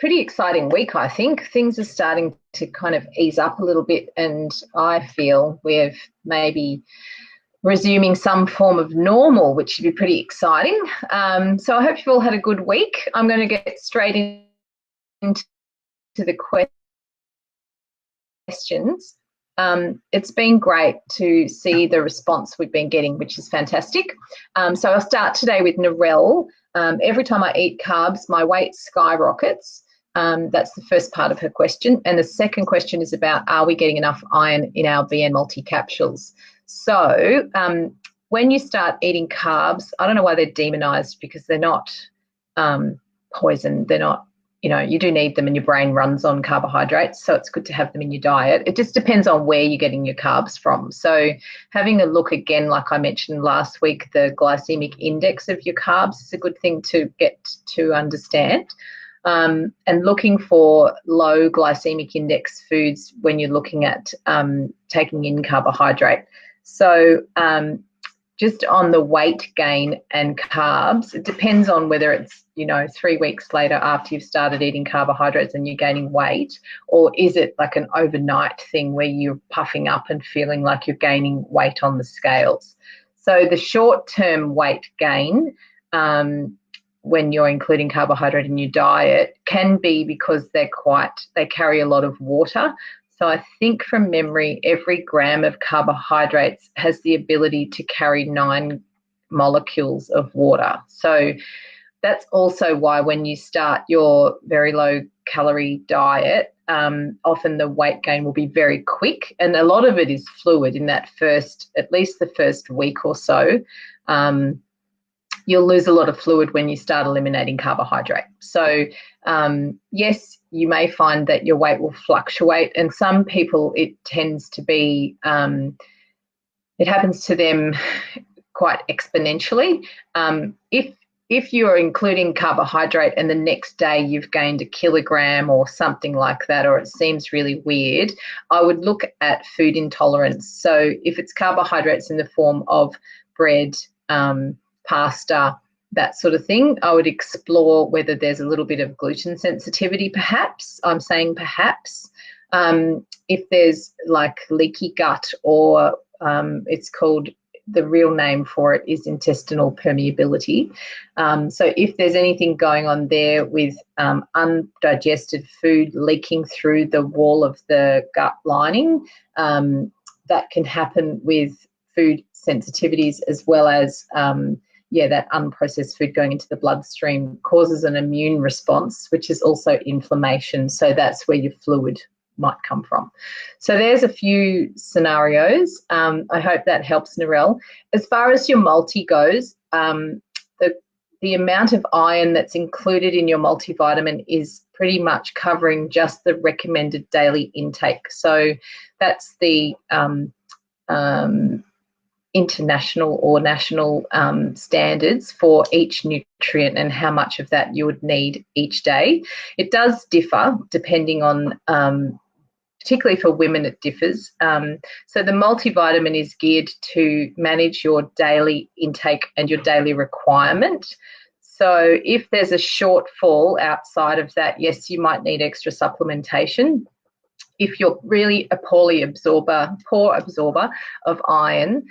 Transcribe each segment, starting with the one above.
pretty exciting week, I think. Things are starting to kind of ease up a little bit, and I feel we're maybe resuming some form of normal, which should be pretty exciting. So I hope you've all had a good week. I'm going to get straight into the questions. It's been great to see the response we've been getting, which is fantastic. So I'll start today with Narelle. Every time I eat carbs, my weight skyrockets. That's the first part of her question. And the second question is about, are we getting enough iron in our BN multi-capsules? So when you start eating carbs, I don't know why they're demonized, because they're not poison. They're not, you do need them, and your brain runs on carbohydrates, so it's good to have them in your diet. It just depends on where you're getting your carbs from. So having a look again, like I mentioned last week, the glycemic index of your carbs is a good thing to get to understand. And looking for low glycemic index foods when you're looking at taking in carbohydrate. So just on the weight gain and carbs, it depends on whether it's 3 weeks later after you've started eating carbohydrates and you're gaining weight, or is it like an overnight thing where you're puffing up and feeling like you're gaining weight on the scales. So the short-term weight gain, when you're including carbohydrate in your diet, can be because they carry a lot of water. So I think from memory, every gram of carbohydrates has the ability to carry 9 molecules of water. So that's also why when you start your very low calorie diet, often the weight gain will be very quick, and a lot of it is fluid in that at least the first week or so. You'll lose a lot of fluid when you start eliminating carbohydrate. So yes, you may find that your weight will fluctuate, and some people it tends to be, it happens to them quite exponentially. If you're including carbohydrate and the next day you've gained 1 kilogram or something like that, or it seems really weird, I would look at food intolerance. So if it's carbohydrates in the form of bread, pasta, that sort of thing, I would explore whether there's a little bit of gluten sensitivity, perhaps. I'm saying perhaps. If there's like leaky gut, or it's called, the real name for it is intestinal permeability. So if there's anything going on there with undigested food leaking through the wall of the gut lining, that can happen with food sensitivities, as well as that unprocessed food going into the bloodstream causes an immune response, which is also inflammation. So that's where your fluid might come from. So there's a few scenarios. I hope that helps, Narelle. As far as your multi goes, the amount of iron that's included in your multivitamin is pretty much covering just the recommended daily intake. So that's the international or national standards for each nutrient and how much of that you would need each day. It does differ depending on, particularly for women, it differs. So the multivitamin is geared to manage your daily intake and your daily requirement. So if there's a shortfall outside of that, yes, you might need extra supplementation. If you're really a poor absorber of iron,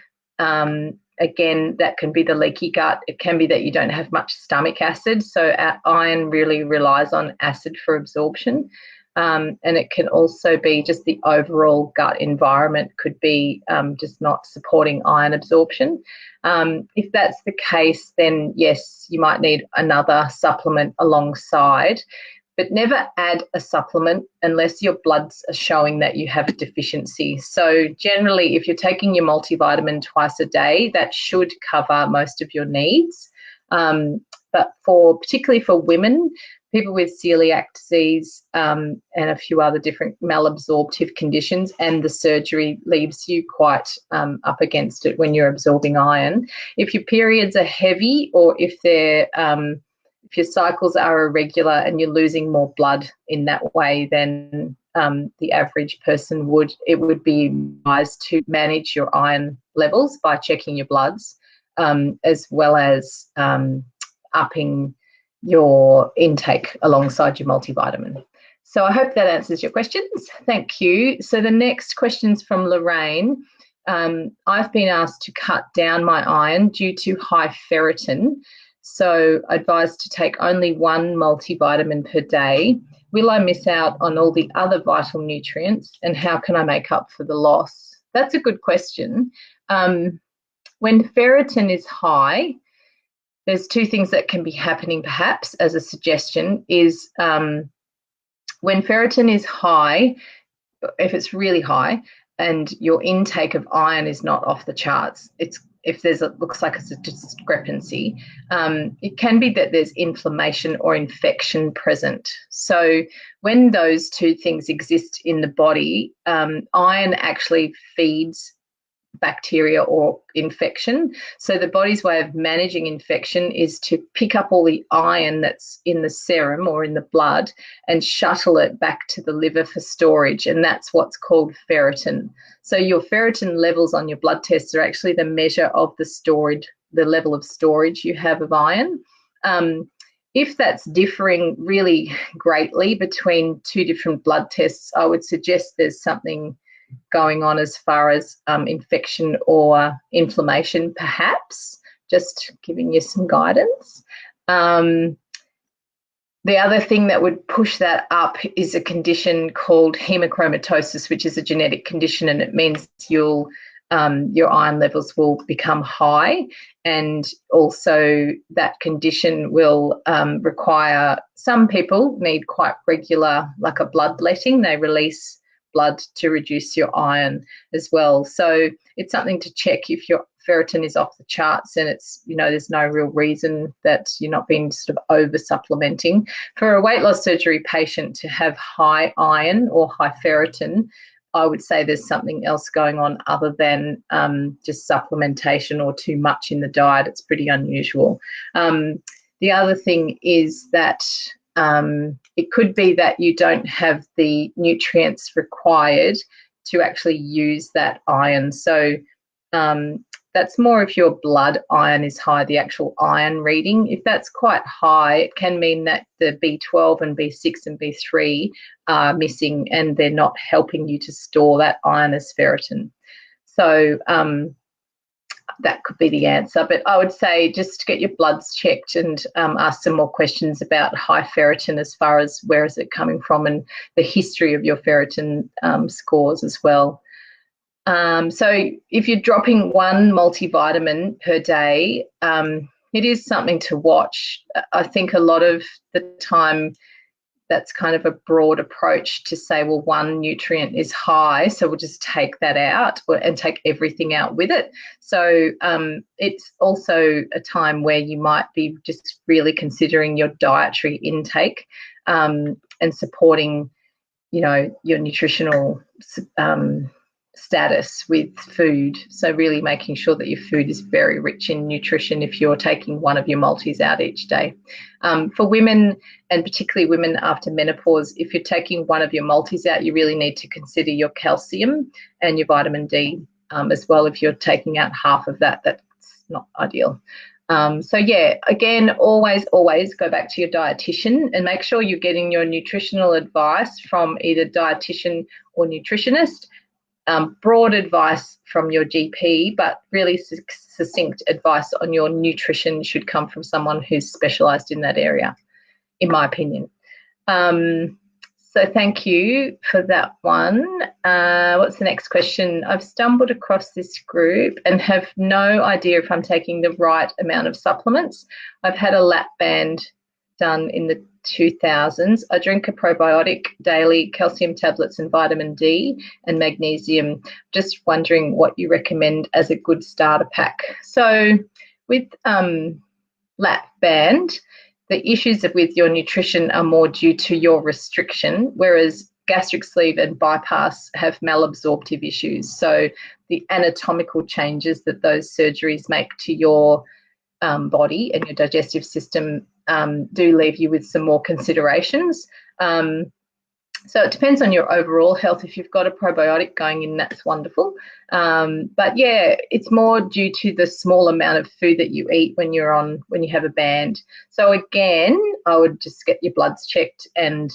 again, that can be the leaky gut. It can be that you don't have much stomach acid. So iron really relies on acid for absorption. And it can also be just the overall gut environment could be just not supporting iron absorption. If that's the case, then yes, you might need another supplement alongside. But never add a supplement unless your bloods are showing that you have a deficiency. So generally, if you're taking your multivitamin twice a day, that should cover most of your needs. But particularly for women, people with celiac disease, and a few other different malabsorptive conditions, and the surgery leaves you quite up against it when you're absorbing iron. If your periods are heavy, or if your cycles are irregular and you're losing more blood in that way than the average person would, it would be wise to manage your iron levels by checking your bloods, as well as upping your intake alongside your multivitamin. So I hope that answers your questions. Thank you. So the next question's from Lorraine. I've been asked to cut down my iron due to high ferritin, so advised to take only one multivitamin per day. Will I miss out on all the other vital nutrients, and how can I make up for the loss? That's a good question. When ferritin is high, there's two things that can be happening perhaps as a suggestion is when ferritin is high, if it's really high and your intake of iron is not off the charts, if there's looks like it's a discrepancy, it can be that there's inflammation or infection present. So when those two things exist in the body, iron actually feeds bacteria or infection. So the body's way of managing infection is to pick up all the iron that's in the serum or in the blood and shuttle it back to the liver for storage, and that's what's called ferritin. So your ferritin levels on your blood tests are actually the measure of the level of storage you have of iron. If that's differing really greatly between two different blood tests, I would suggest there's something going on as far as infection or inflammation, perhaps, just giving you some guidance. The other thing that would push that up is a condition called hemochromatosis, which is a genetic condition, and it means your iron levels will become high, and also that condition will require, some people need quite regular, like a bloodletting. They release blood to reduce your iron as well. So it's something to check if your ferritin is off the charts and it's, there's no real reason that you're not being sort of over supplementing. For a weight loss surgery patient to have high iron or high ferritin, I would say there's something else going on other than just supplementation or too much in the diet. It's pretty unusual. The other thing is that it could be that you don't have the nutrients required to actually use that iron. So that's more if your blood iron is high, the actual iron reading. If that's quite high, it can mean that the B12 and B6 and B3 are missing and they're not helping you to store that iron as ferritin. So that could be the answer. But I would say just get your bloods checked and ask some more questions about high ferritin as far as where is it coming from and the history of your ferritin scores as well. So if you're dropping one multivitamin per day, it is something to watch. I think a lot of the time that's kind of a broad approach to say, well, one nutrient is high, so we'll just take that out and take everything out with it. So it's also a time where you might be just really considering your dietary intake and supporting, your nutritional status with food. So really making sure that your food is very rich in nutrition if you're taking one of your multis out each day. For women, and particularly women after menopause, if you're taking one of your multis out, you really need to consider your calcium and your vitamin D as well. If you're taking out half of that, that's not ideal. So yeah, again, always go back to your dietitian and make sure you're getting your nutritional advice from either dietitian or nutritionist. Broad advice from your GP, but really succinct advice on your nutrition should come from someone who's specialised in that area, in my opinion. So thank you for that one. What's the next question? I've stumbled across this group and have no idea if I'm taking the right amount of supplements. I've had a lap band done in the 2000s. I drink a probiotic daily, calcium tablets and vitamin D and magnesium. Just wondering what you recommend as a good starter pack. So with lap band, the issues with your nutrition are more due to your restriction, whereas gastric sleeve and bypass have malabsorptive issues. So the anatomical changes that those surgeries make to your body and your digestive system do leave you with some more considerations. So it depends on your overall health. If you've got a probiotic going in, that's wonderful. But yeah, it's more due to the small amount of food that you eat when you have a band. So again, I would just get your bloods checked and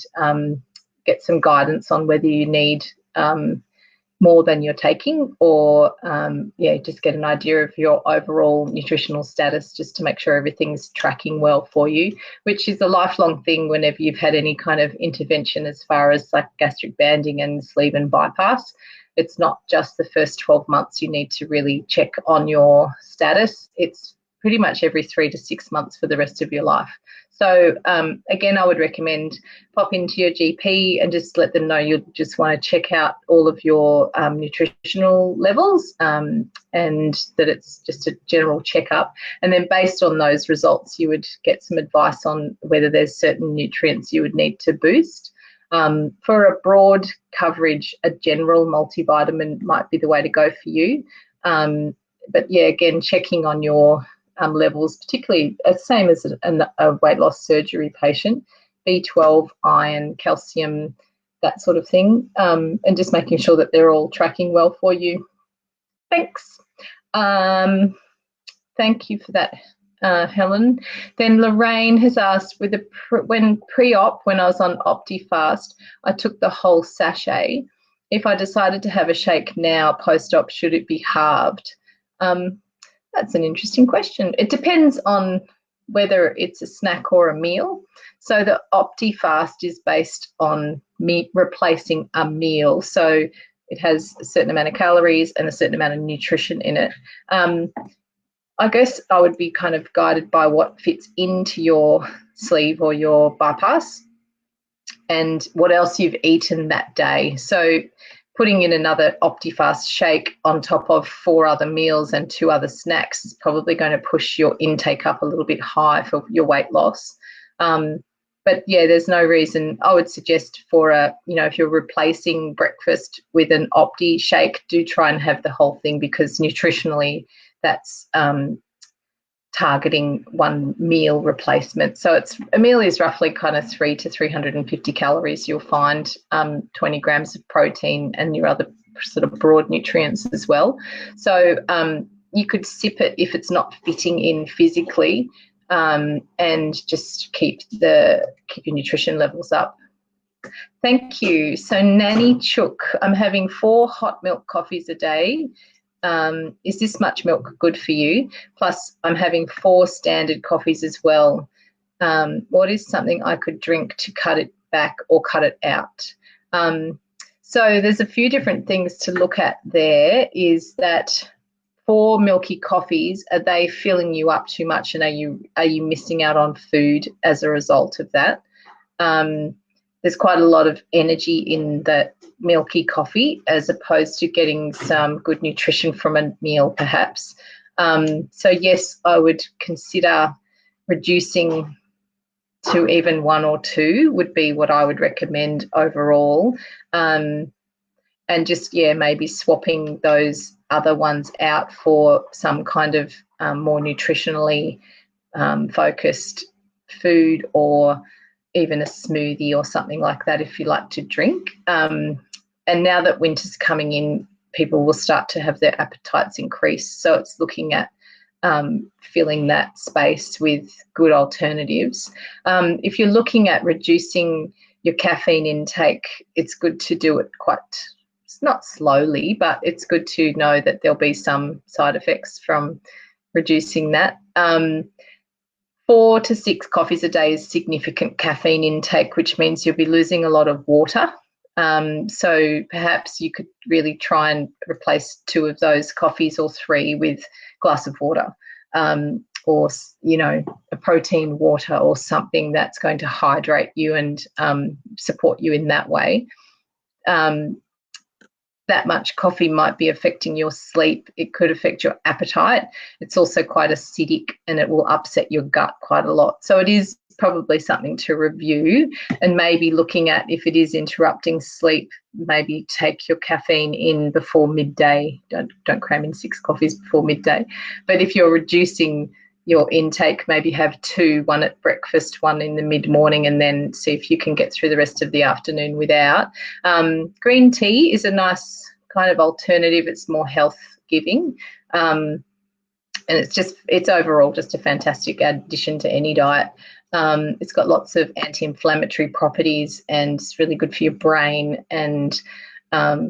get some guidance on whether you need more than you're taking, or just get an idea of your overall nutritional status, just to make sure everything's tracking well for you, which is a lifelong thing whenever you've had any kind of intervention as far as like gastric banding and sleeve and bypass. It's not just the first 12 months you need to really check on your status. It's pretty much every 3 to 6 months for the rest of your life. So again, I would recommend pop into your GP and just let them know you just want to check out all of your nutritional levels, and that it's just a general checkup. And then based on those results, you would get some advice on whether there's certain nutrients you would need to boost. For a broad coverage, a general multivitamin might be the way to go for you. But yeah, again, checking on your levels, particularly same as a weight loss surgery patient, B12, iron, calcium, that sort of thing, and just making sure that they're all tracking well for you. Thanks. Thank you for that, Helen. Then Lorraine has asked, when pre-op, when I was on Optifast, I took the whole sachet. If I decided to have a shake now post-op, should it be halved? That's an interesting question. It depends on whether it's a snack or a meal. So the Optifast is based on replacing a meal. So it has a certain amount of calories and a certain amount of nutrition in it. I guess I would be kind of guided by what fits into your sleeve or your bypass and what else you've eaten that day. So putting in another Optifast shake on top of 4 other meals and 2 other snacks is probably going to push your intake up a little bit high for your weight loss. But yeah, there's no reason. I would suggest for if you're replacing breakfast with an Opti shake, do try and have the whole thing, because nutritionally that's targeting 1 meal replacement. So a meal is roughly kind of 3 to 350 calories. You'll find 20 grams of protein and your other sort of broad nutrients as well. So you could sip it if it's not fitting in physically, and just keep your nutrition levels up. Thank you. So Nanny Chook, I'm having 4 hot milk coffees a day. Is this much milk good for you? Plus, I'm having 4 standard coffees as well. What is something I could drink to cut it back or cut it out? So there's a few different things to look at there. Is that 4 milky coffees, are they filling you up too much, and are you missing out on food as a result of that? There's quite a lot of energy in the milky coffee as opposed to getting some good nutrition from a meal perhaps. So yes, I would consider reducing to even 1 or 2 would be what I would recommend overall. And just, maybe swapping those other ones out for some kind of more nutritionally focused food, or even a smoothie or something like that if you like to drink. And now that winter's coming in, people will start to have their appetites increase. So it's looking at filling that space with good alternatives. If you're looking at reducing your caffeine intake, it's good to do it it's not slowly, but it's good to know that there'll be some side effects from reducing that. 4 to 6 coffees a day is significant caffeine intake, which means you'll be losing a lot of water. So perhaps you could really try and replace 2 of those coffees or 3 with a glass of water, or a protein water or something that's going to hydrate you and support you in that way. That much coffee might be affecting your sleep. It could affect your appetite. It's also quite acidic and it will upset your gut quite a lot. So it is probably something to review, and maybe looking at, if it is interrupting sleep, maybe take your caffeine in before midday. Don't cram in 6 coffees before midday. But if you're reducing your intake. Maybe have two, one at breakfast, one in the mid-morning, and then see if you can get through the rest of the afternoon without. Green tea is a nice kind of alternative. It's more health giving. And it's overall just a fantastic addition to any diet. It's got lots of anti-inflammatory properties, and it's really good for your brain and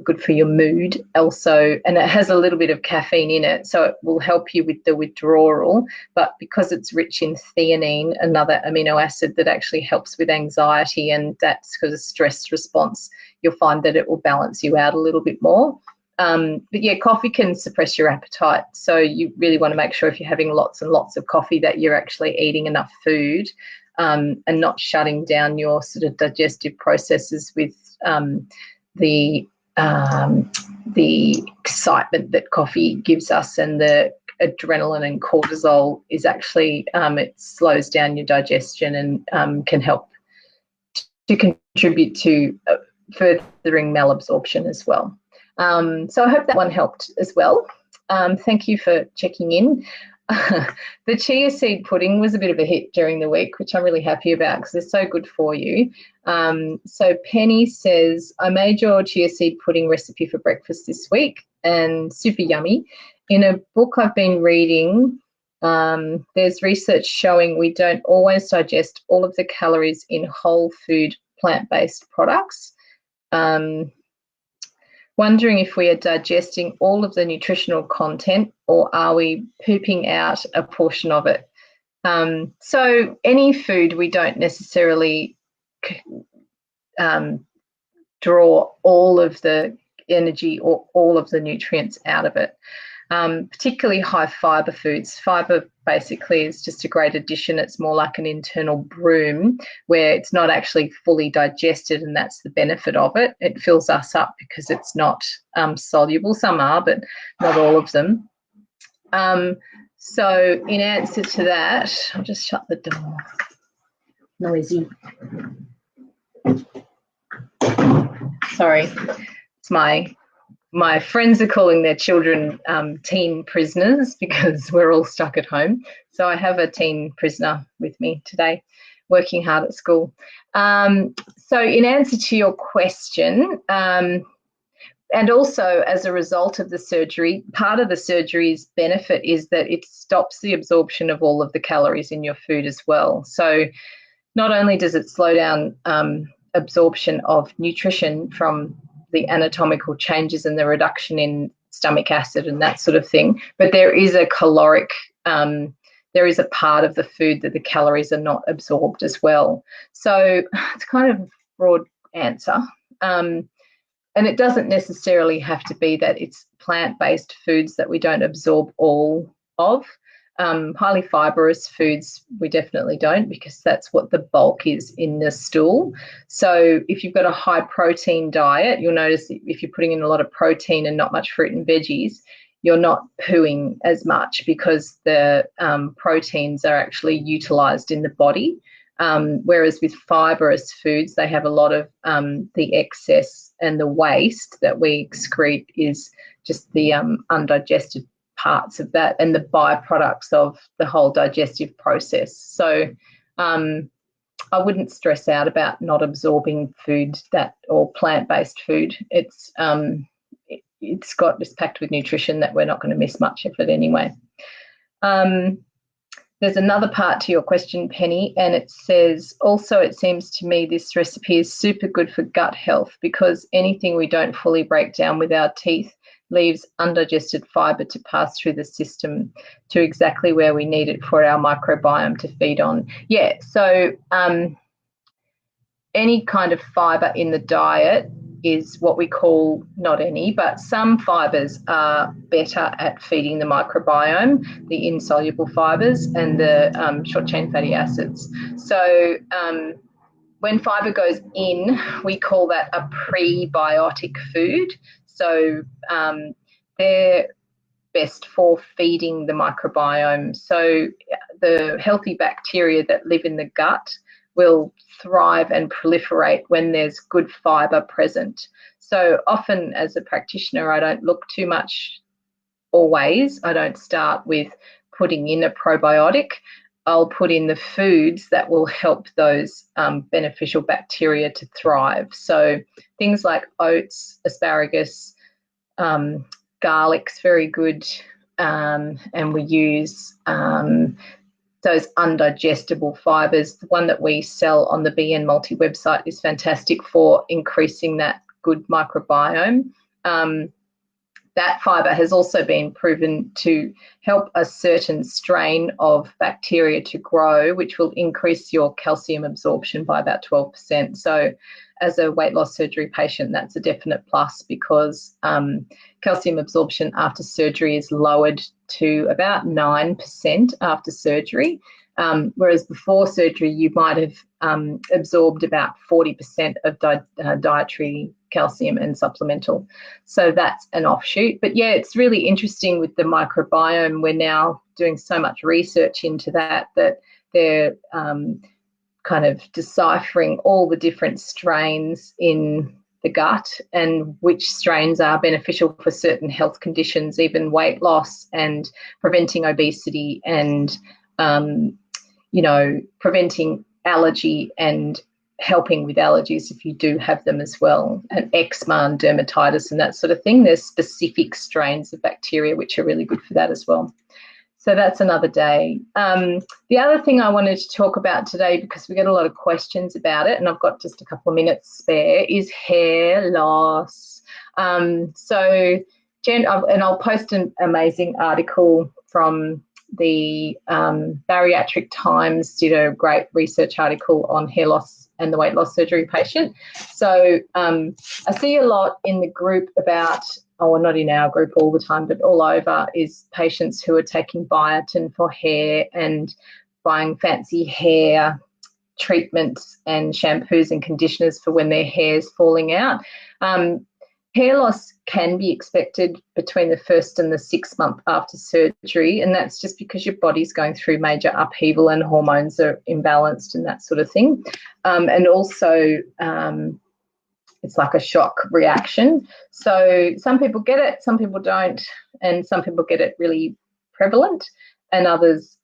good for your mood also. And it has a little bit of caffeine in it, so it will help you with the withdrawal. But because it's rich in theanine, another amino acid that actually helps with anxiety, and that's because of stress response, you'll find that it will balance you out a little bit more. But yeah, coffee can suppress your appetite. So you really want to make sure if you're having lots and lots of coffee that you're actually eating enough food and not shutting down your sort of digestive processes with the excitement that coffee gives us, and the adrenaline and cortisol is actually, it slows down your digestion and can help to contribute to furthering malabsorption as well. So I hope that one helped as well. Thank you for checking in. The chia seed pudding was a bit of a hit during the week, which I'm really happy about because they're so good for you. So Penny says, I made your chia seed pudding recipe for breakfast this week and super yummy. In a book I've been reading, there's research showing we don't always digest all of the calories in whole food plant-based products. Wondering if we are digesting all of the nutritional content, or are we pooping out a portion of it? So any food, we don't necessarily draw all of the energy or all of the nutrients out of it. Particularly high fibre foods. Fibre basically is just a great addition. It's more like an internal broom where it's not actually fully digested, and that's the benefit of it. It fills us up because it's not soluble. Some are, but not all of them. So in answer to that, I'll just shut the door. Noisy. Sorry, it's my friends are calling their children teen prisoners because we're all stuck at home. So I have a teen prisoner with me today, working hard at school. So in answer to your question, and also as a result of the surgery, part of the surgery's benefit is that it stops the absorption of all of the calories in your food as well. So not only does it slow down absorption of nutrition from the anatomical changes and the reduction in stomach acid and that sort of thing, but there is a caloric, there is a part of the food that the calories are not absorbed as well. So it's kind of a broad answer. And it doesn't necessarily have to be that it's plant-based foods that we don't absorb all of. Highly fibrous foods we definitely don't, because that's what the bulk is in the stool. So if you've got a high protein diet, you'll notice if you're putting in a lot of protein and not much fruit and veggies, you're not pooing as much because the proteins are actually utilized in the body. Whereas with fibrous foods, they have a lot of the excess, and the waste that we excrete is just the undigested parts of that and the byproducts of the whole digestive process. So I wouldn't stress out about not absorbing food or plant-based food. It's packed with nutrition that we're not going to miss much of it anyway. There's another part to your question, Penny, and it says, also it seems to me this recipe is super good for gut health because anything we don't fully break down with our teeth leaves undigested fibre to pass through the system to exactly where we need it for our microbiome to feed on. Yeah, so any kind of fibre in the diet is what we call, not any, but some fibres are better at feeding the microbiome, the insoluble fibres and the short-chain fatty acids. So when fibre goes in, we call that a prebiotic food. So they're best for feeding the microbiome. So the healthy bacteria that live in the gut will thrive and proliferate when there's good fibre present. So often as a practitioner, I don't look too much, always, I don't start with putting in a probiotic, I'll put in the foods that will help those beneficial bacteria to thrive. So things like oats, asparagus, garlic's very good, and we use those undigestible fibres. The one that we sell on the BN Multi website is fantastic for increasing that good microbiome. That fibre has also been proven to help a certain strain of bacteria to grow, which will increase your calcium absorption by about 12%. So as a weight loss surgery patient, that's a definite plus, because calcium absorption after surgery is lowered to about 9% after surgery, whereas before surgery you might have absorbed about 40% of dietary calcium and supplemental. So that's an offshoot. But yeah, it's really interesting with the microbiome. We're now doing so much research into that they're kind of deciphering all the different strains in the gut and which strains are beneficial for certain health conditions, even weight loss and preventing obesity and, preventing allergy and helping with allergies if you do have them as well, and eczema and dermatitis and that sort of thing. There's specific strains of bacteria which are really good for that as well. So that's another day. The other thing I wanted to talk about today, because we get a lot of questions about it and I've got just a couple of minutes spare, is hair loss. And I'll post an amazing article from the Bariatric Times, did a great research article on hair loss and the weight loss surgery patient. So I see a lot in the group about, not in our group all the time, but all over, is patients who are taking biotin for hair and buying fancy hair treatments and shampoos and conditioners for when their hair's falling out. Hair loss can be expected between the 1st and the 6th month after surgery, and that's just because your body's going through major upheaval and hormones are imbalanced and that sort of thing. And also it's like a shock reaction. So some people get it, some people don't, and some people get it really prevalent, and others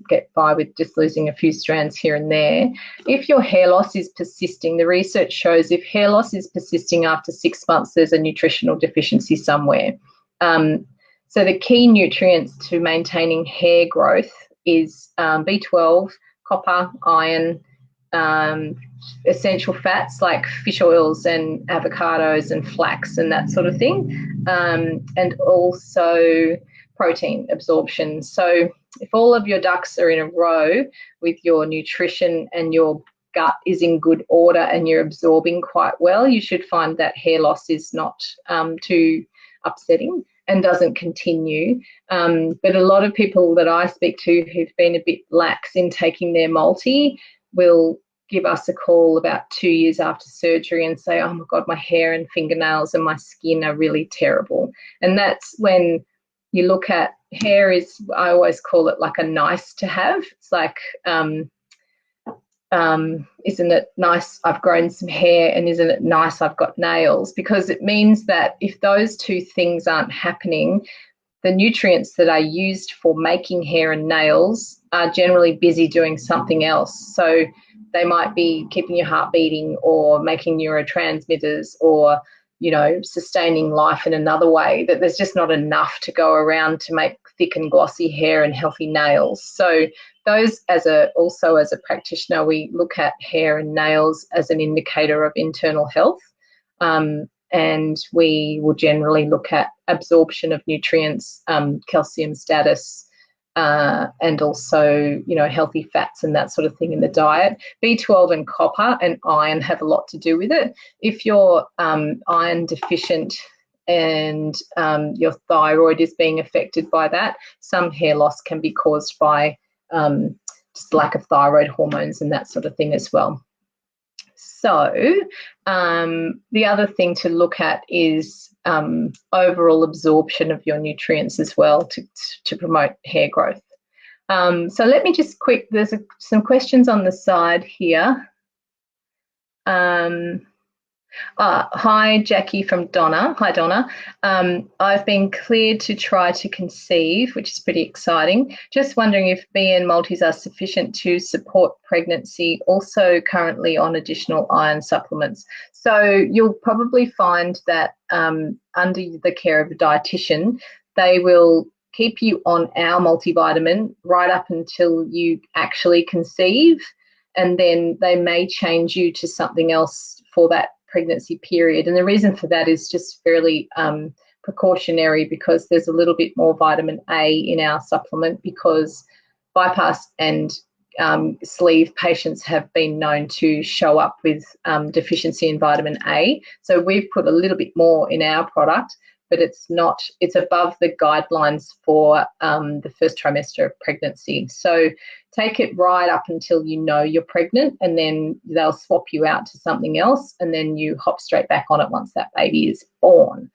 get by with just losing a few strands here and there. If your hair loss is persisting, the research shows if hair loss is persisting after 6 months, there's a nutritional deficiency somewhere. So the key nutrients to maintaining hair growth is B12, copper, iron, essential fats like fish oils and avocados and flax and that sort of thing, and also protein absorption. So if all of your ducks are in a row with your nutrition and your gut is in good order and you're absorbing quite well, you should find that hair loss is not too upsetting and doesn't continue. But a lot of people that I speak to who've been a bit lax in taking their multi will give us a call about 2 years after surgery and say, oh my God, my hair and fingernails and my skin are really terrible. And that's when you look at hair is, I always call it like a nice to have. It's like, isn't it nice I've grown some hair, and isn't it nice I've got nails? Because it means that if those two things aren't happening, the nutrients that are used for making hair and nails are generally busy doing something else. So they might be keeping your heart beating or making neurotransmitters or, sustaining life in another way, that there's just not enough to go around to make thick and glossy hair and healthy nails. So those, also as a practitioner, we look at hair and nails as an indicator of internal health. And we will generally look at absorption of nutrients, calcium status, and also, healthy fats and that sort of thing in the diet. B12 and copper and iron have a lot to do with it. If you're iron deficient and your thyroid is being affected by that, some hair loss can be caused by just lack of thyroid hormones and that sort of thing as well. So the other thing to look at is overall absorption of your nutrients as well to promote hair growth. So let me just some questions on the side here. Hi, Jacqui from Donna. Hi, Donna. I've been cleared to try to conceive, which is pretty exciting. Just wondering if BN multis are sufficient to support pregnancy, also currently on additional iron supplements. So you'll probably find that under the care of a dietitian, they will keep you on our multivitamin right up until you actually conceive, and then they may change you to something else for that pregnancy period. And the reason for that is just fairly precautionary, because there's a little bit more vitamin A in our supplement, because bypass and sleeve patients have been known to show up with deficiency in vitamin A. So we've put a little bit more in our product, but it's above the guidelines for the first trimester of pregnancy. So take it right up until you know you're pregnant, and then they'll swap you out to something else, and then you hop straight back on it once that baby is born.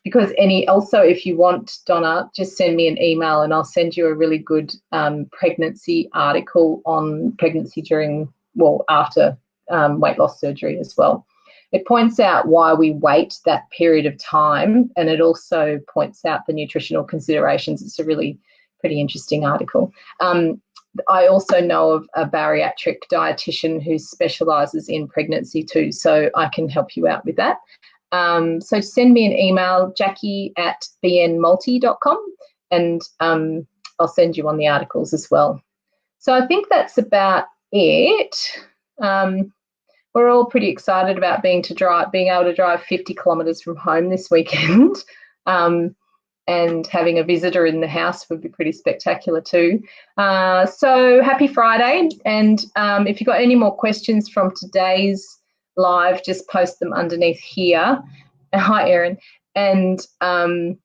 Because also, if you want, Donna, just send me an email and I'll send you a really good pregnancy article on pregnancy after weight loss surgery as well. It points out why we wait that period of time, and it also points out the nutritional considerations. It's a really pretty interesting article. I also know of a bariatric dietitian who specialises in pregnancy too, so I can help you out with that. So send me an email, jacqui@bnmulti.com, and I'll send you on the articles as well. So I think that's about it. We're all pretty excited about being able to drive 50 kilometres from home this weekend, and having a visitor in the house would be pretty spectacular too. So happy Friday, and if you've got any more questions from today's live, just post them underneath here. Hi, Erin. And then,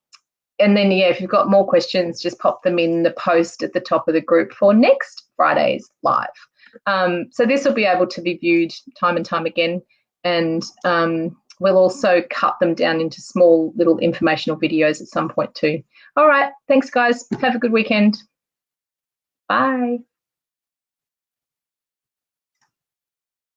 yeah, if you've got more questions, just pop them in the post at the top of the group for next Friday's live. So this will be able to be viewed time and time again, and we'll also cut them down into small little informational videos at some point too. All right, thanks guys. Have a good weekend. Bye.